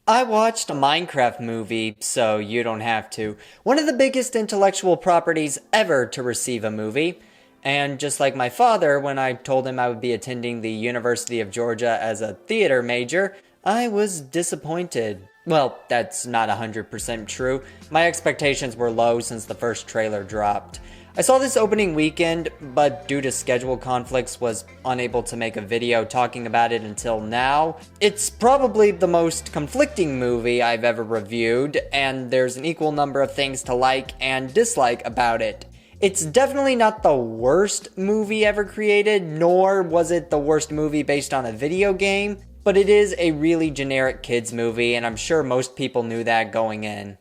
I watched a Minecraft movie, so you don't have to. One of the biggest intellectual properties ever to receive a movie. And just like my father, when I told him I would be attending the University of Georgia as a theater major, I was disappointed. Well, that's not 100% true. My expectations were low since the first trailer dropped. I saw this opening weekend, but due to schedule conflicts was unable to make a video talking about it until now. It's probably the most conflicting movie I've ever reviewed, and there's an equal number of things to like and dislike about it. It's definitely not the worst movie ever created, nor was it the worst movie based on a video game, but it is a really generic kids movie, and I'm sure most people knew that going in.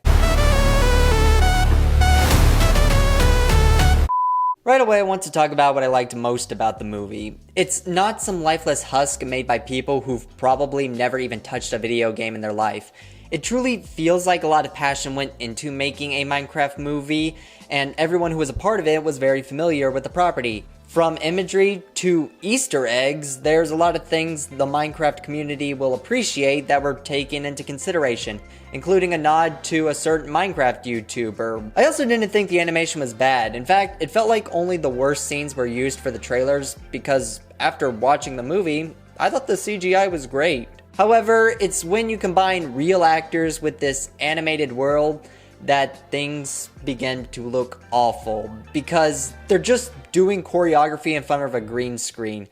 Right away, I want to talk about what I liked most about the movie. It's not some lifeless husk made by people who've probably never even touched a video game in their life. It truly feels like a lot of passion went into making a Minecraft movie, and everyone who was a part of it was very familiar with the property. From imagery to Easter eggs, there's a lot of things the Minecraft community will appreciate that were taken into consideration, including a nod to a certain Minecraft YouTuber. I also didn't think the animation was bad. In fact, it felt like only the worst scenes were used for the trailers, because after watching the movie, I thought the CGI was great. However, it's when you combine real actors with this animated world that things begin to look awful, because they're just doing choreography in front of a green screen.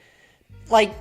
Like,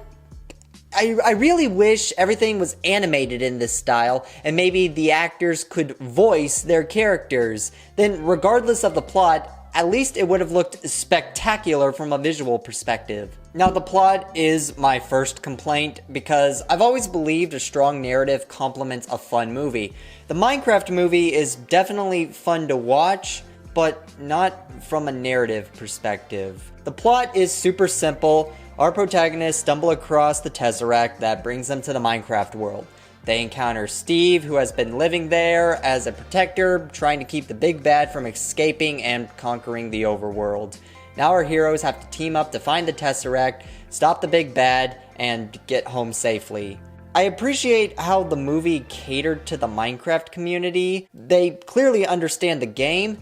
I really wish everything was animated in this style, and maybe the actors could voice their characters. Then, regardless of the plot, at least it would have looked spectacular from a visual perspective. Now, the plot is my first complaint, because I've always believed a strong narrative complements a fun movie. The Minecraft movie is definitely fun to watch, but not from a narrative perspective. The plot is super simple. Our protagonists stumble across the Tesseract that brings them to the Minecraft world. They encounter Steve, who has been living there as a protector, trying to keep the big bad from escaping and conquering the overworld. Now our heroes have to team up to find the Tesseract, stop the big bad, and get home safely. I appreciate how the movie catered to the Minecraft community. They clearly understand the game,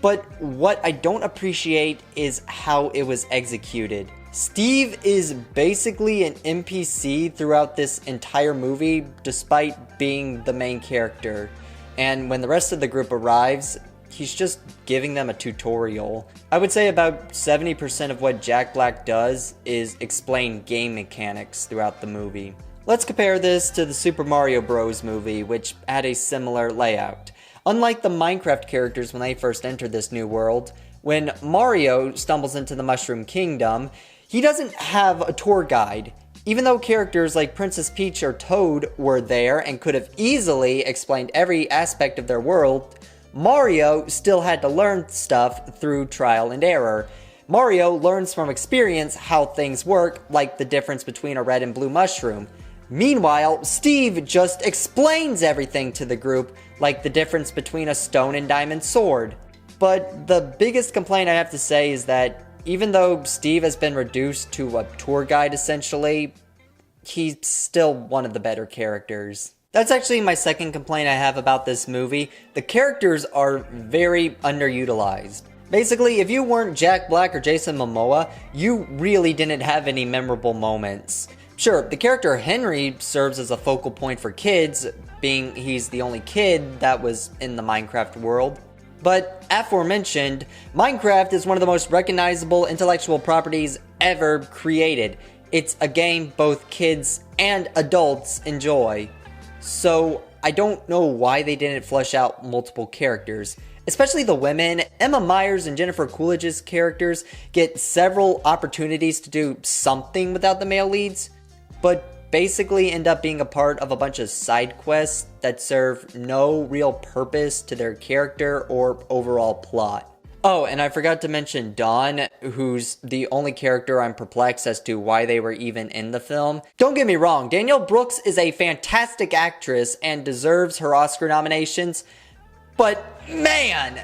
but what I don't appreciate is how it was executed. Steve is basically an NPC throughout this entire movie, despite being the main character. And when the rest of the group arrives, he's just giving them a tutorial. I would say about 70% of what Jack Black does is explain game mechanics throughout the movie. Let's compare this to the Super Mario Bros. Movie, which had a similar layout. Unlike the Minecraft characters when they first entered this new world, when Mario stumbles into the Mushroom Kingdom, he doesn't have a tour guide. Even though characters like Princess Peach or Toad were there and could have easily explained every aspect of their world, Mario still had to learn stuff through trial and error. Mario learns from experience how things work, like the difference between a red and blue mushroom. Meanwhile, Steve just explains everything to the group, like the difference between a stone and diamond sword. But the biggest complaint I have to say is that even though Steve has been reduced to a tour guide essentially, he's still one of the better characters. That's actually my second complaint I have about this movie. The characters are very underutilized. Basically, if you weren't Jack Black or Jason Momoa, you really didn't have any memorable moments. Sure, the character Henry serves as a focal point for kids, being he's the only kid that was in the Minecraft world. But, aforementioned, Minecraft is one of the most recognizable intellectual properties ever created. It's a game both kids and adults enjoy. So, I don't know why they didn't flesh out multiple characters. Especially the women. Emma Myers and Jennifer Coolidge's characters get several opportunities to do something without the male leads, but basically end up being a part of a bunch of side quests that serve no real purpose to their character or overall plot. Oh, and I forgot to mention Dawn, who's the only character I'm perplexed as to why they were even in the film. Don't get me wrong, Danielle Brooks is a fantastic actress and deserves her Oscar nominations, but man,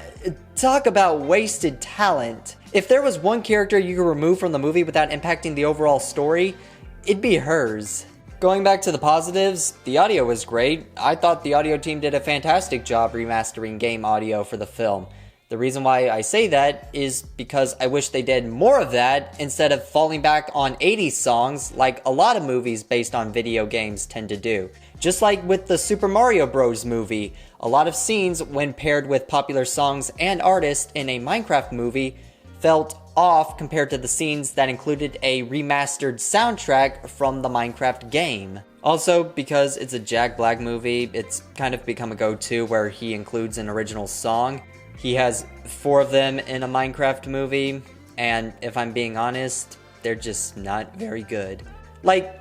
talk about wasted talent. If there was one character you could remove from the movie without impacting the overall story, it'd be hers. Going back to the positives, the audio was great. I thought the audio team did a fantastic job remastering game audio for the film. The reason why I say that is because I wish they did more of that instead of falling back on 80s songs like a lot of movies based on video games tend to do. Just like with the Super Mario Bros. Movie, a lot of scenes when paired with popular songs and artists in a Minecraft movie felt off compared to the scenes that included a remastered soundtrack from the Minecraft game. Also, because it's a Jack Black movie, it's kind of become a go-to where he includes an original song. He has 4 of them in a Minecraft movie, and if I'm being honest, they're just not very good. Like,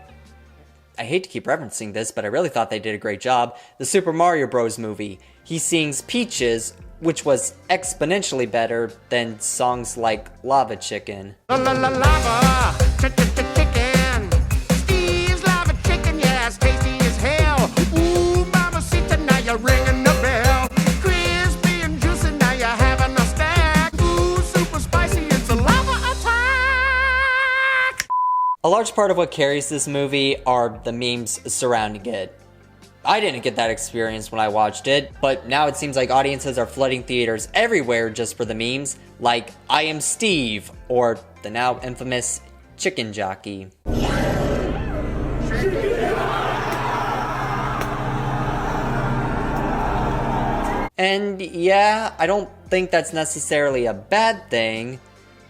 I hate to keep referencing this, but I really thought they did a great job. The Super Mario Bros. Movie, he sings Peaches, which was exponentially better than songs like Lava Chicken. Lava, chicken. Steve's lava chicken, yeah, it's tasty as hell. Ooh, mamacita, now you're ringing the bell. Crispy and juicy, now you're having a stack. Ooh, super spicy, it's a lava attack. A large part of what carries this movie are the memes surrounding it. I didn't get that experience when I watched it, but now it seems like audiences are flooding theaters everywhere just for the memes, like I Am Steve, or the now infamous Chicken Jockey. And yeah, I don't think that's necessarily a bad thing,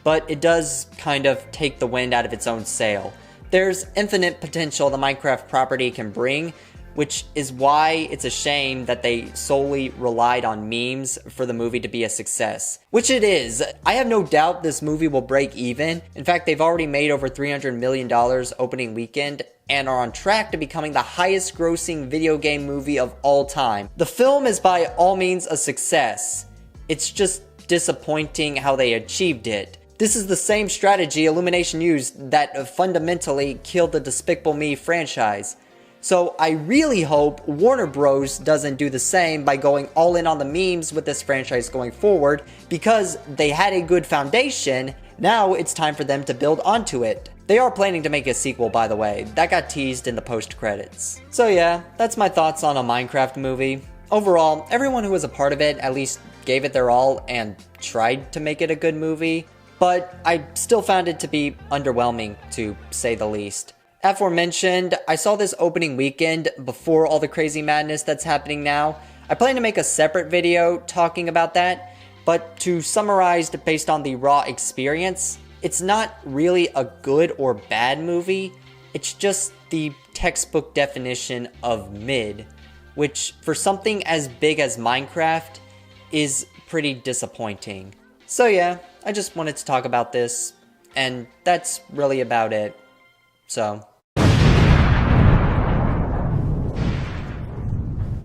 but it does kind of take the wind out of its own sail. There's infinite potential the Minecraft property can bring, which is why it's a shame that they solely relied on memes for the movie to be a success. Which it is. I have no doubt this movie will break even. In fact, they've already made over $300 million opening weekend and are on track to becoming the highest grossing video game movie of all time. The film is by all means a success. It's just disappointing how they achieved it. This is the same strategy Illumination used that fundamentally killed the Despicable Me franchise. So I really hope Warner Bros. Doesn't do the same by going all in on the memes with this franchise going forward, because they had a good foundation. Now it's time for them to build onto it. They are planning to make a sequel, by the way. That got teased in the post-credits. So yeah, that's my thoughts on a Minecraft movie. Overall, everyone who was a part of it at least gave it their all and tried to make it a good movie, but I still found it to be underwhelming, to say the least. Aforementioned, I saw this opening weekend before all the crazy madness that's happening now. I plan to make a separate video talking about that, but to summarize based on the raw experience, it's not really a good or bad movie, it's just the textbook definition of mid, which for something as big as Minecraft is pretty disappointing. So yeah, I just wanted to talk about this, and that's really about it. So